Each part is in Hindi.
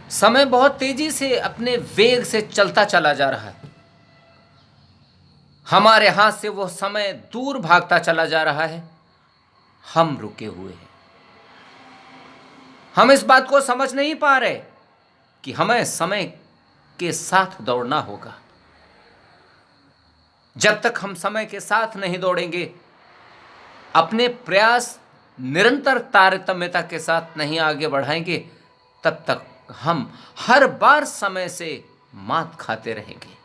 समय बहुत तेजी से अपने वेग से चलता चला जा रहा है। हमारे हाथ से वो समय दूर भागता चला जा रहा है। हम रुके हुए हैं। हम इस बात को समझ नहीं पा रहे कि हमें समय के साथ दौड़ना होगा। जब तक हम समय के साथ नहीं दौड़ेंगे, अपने प्रयास निरंतर तारतम्यता के साथ नहीं आगे बढ़ाएंगे, तब तक हम हर बार समय से मात खाते रहेंगे।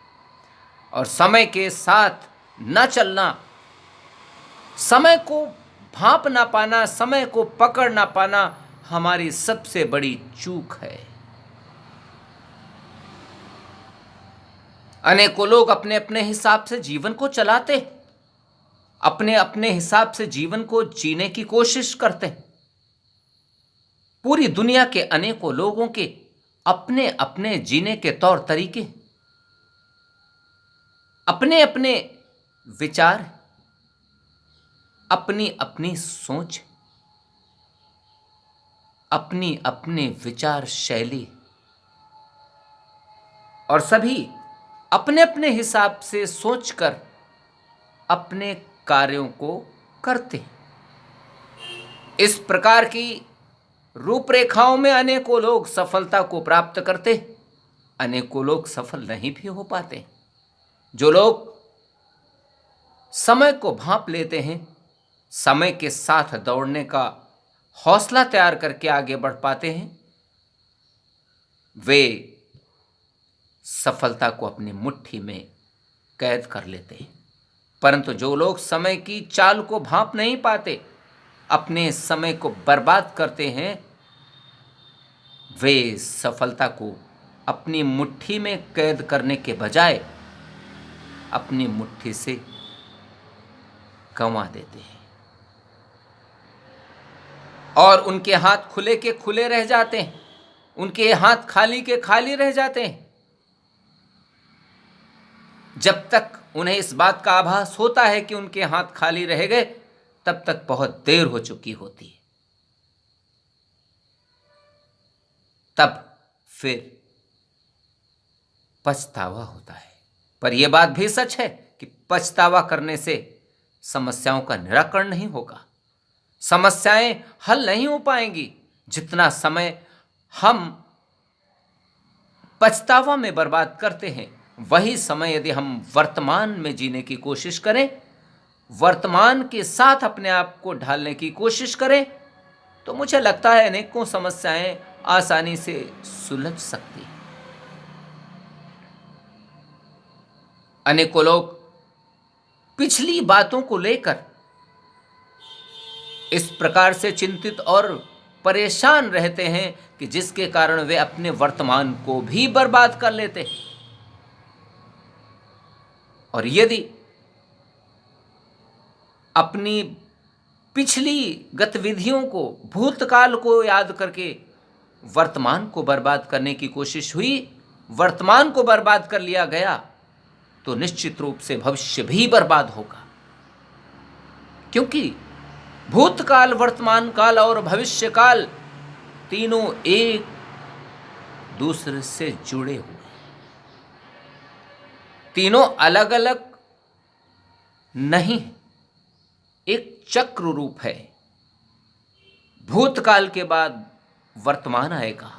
और समय के साथ न चलना, समय को भांप ना पाना, समय को पकड़ ना पाना हमारी सबसे बड़ी चूक है। अनेकों लोग अपने अपने हिसाब से जीवन को चलाते, अपने अपने हिसाब से जीवन को जीने की कोशिश करते हैं। पूरी दुनिया के अनेकों लोगों के अपने अपने जीने के तौर तरीके, अपने अपने विचार, अपनी अपनी सोच, अपनी अपनी विचार शैली, और सभी अपने अपने हिसाब से सोचकर अपने कार्यों को करते हैं। इस प्रकार की रूपरेखाओं में अनेकों लोग सफलता को प्राप्त करते, अनेकों लोग सफल नहीं भी हो पाते। जो लोग समय को भांप लेते हैं, समय के साथ दौड़ने का हौसला तैयार करके आगे बढ़ पाते हैं, वे सफलता को अपनी मुट्ठी में कैद कर लेते हैं। परंतु जो लोग समय की चाल को भांप नहीं पाते, अपने समय को बर्बाद करते हैं, वे सफलता को अपनी मुट्ठी में कैद करने के बजाय अपनी मुट्ठी से गंवा देते हैं और उनके हाथ खुले के खुले रह जाते हैं, उनके हाथ खाली के खाली रह जाते हैं। जब तक उन्हें इस बात का आभास होता है कि उनके हाथ खाली रह गए, तब तक बहुत देर हो चुकी होती है। तब फिर पछतावा होता है। पर यह बात भी सच है कि पछतावा करने से समस्याओं का निराकरण नहीं होगा, समस्याएं हल नहीं हो पाएंगी। जितना समय हम पछतावा में बर्बाद करते हैं, वही समय यदि हम वर्तमान में जीने की कोशिश करें, वर्तमान के साथ अपने आप को ढालने की कोशिश करें, तो मुझे लगता है अनेकों समस्याएं आसानी से सुलझ सकती हैं। अनेकों लोग पिछली बातों को लेकर इस प्रकार से चिंतित और परेशान रहते हैं कि जिसके कारण वे अपने वर्तमान को भी बर्बाद कर लेते हैं। और यदि अपनी पिछली गतिविधियों को, भूतकाल को याद करके वर्तमान को बर्बाद करने की कोशिश हुई, वर्तमान को बर्बाद कर लिया गया, तो निश्चित रूप से भविष्य भी बर्बाद होगा। क्योंकि भूतकाल, वर्तमान काल और भविष्य काल तीनों एक दूसरे से जुड़े हुए, तीनों अलग अलग नहीं, एक चक्र रूप है। भूतकाल के बाद वर्तमान आएगा,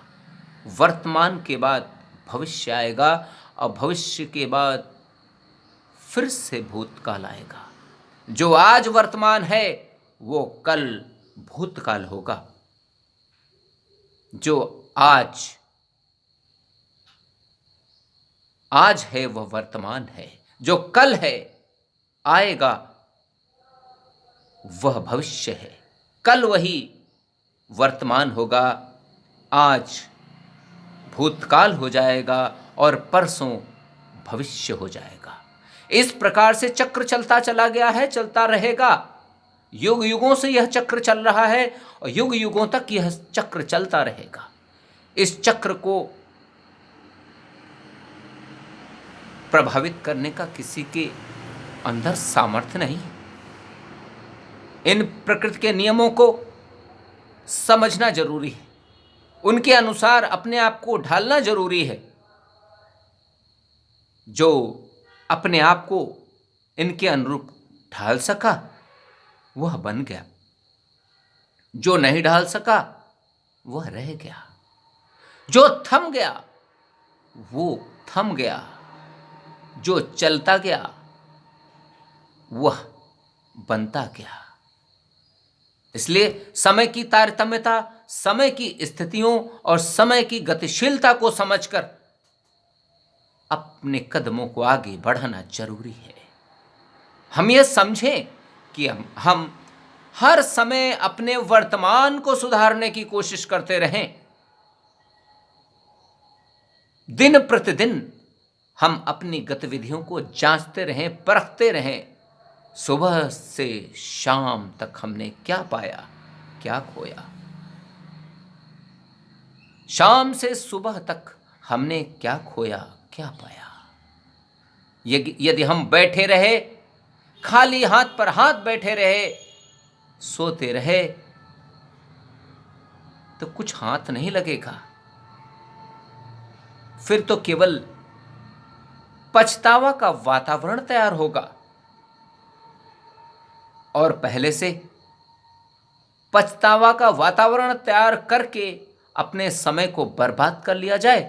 वर्तमान के बाद भविष्य आएगा, और भविष्य के बाद फिर से भूतकाल आएगा। जो आज वर्तमान है वो कल भूतकाल होगा। जो आज है वह वर्तमान है, जो कल है आएगा वह भविष्य है। कल वही वर्तमान होगा, आज भूतकाल हो जाएगा और परसों भविष्य हो जाएगा। इस प्रकार से चक्र चलता चला गया है, चलता रहेगा। युग युगों से यह चक्र चल रहा है और युग युगों तक यह चक्र चलता रहेगा। इस चक्र को प्रभावित करने का किसी के अंदर सामर्थ्य नहीं। इन प्रकृति के नियमों को समझना जरूरी है, उनके अनुसार अपने आप को ढालना जरूरी है। जो अपने आप को इनके अनुरूप ढाल सका वह बन गया, जो नहीं ढाल सका वह रह गया, जो थम गया वो थम गया, जो चलता गया वह बनता गया। इसलिए समय की तारतम्यता, समय की स्थितियों और समय की गतिशीलता को समझकर अपने कदमों को आगे बढ़ाना जरूरी है। हम यह समझें कि हम हर समय अपने वर्तमान को सुधारने की कोशिश करते रहें। दिन प्रतिदिन हम अपनी गतिविधियों को जांचते रहें, परखते रहें। सुबह से शाम तक हमने क्या पाया, क्या खोया। शाम से सुबह तक हमने क्या खोया, क्या पाया। यदि हम बैठे रहे, खाली हाथ पर हाथ बैठे रहे, सोते रहे, तो कुछ हाथ नहीं लगेगा। फिर तो केवल पछतावा का वातावरण तैयार होगा। और पहले से पछतावा का वातावरण तैयार करके अपने समय को बर्बाद कर लिया जाए,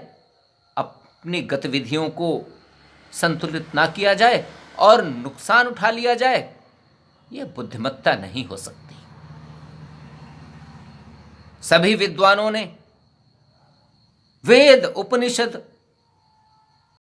अपनी गतिविधियों को संतुलित ना किया जाए और नुकसान उठा लिया जाए, यह बुद्धिमत्ता नहीं हो सकती। सभी विद्वानों ने वेद, उपनिषद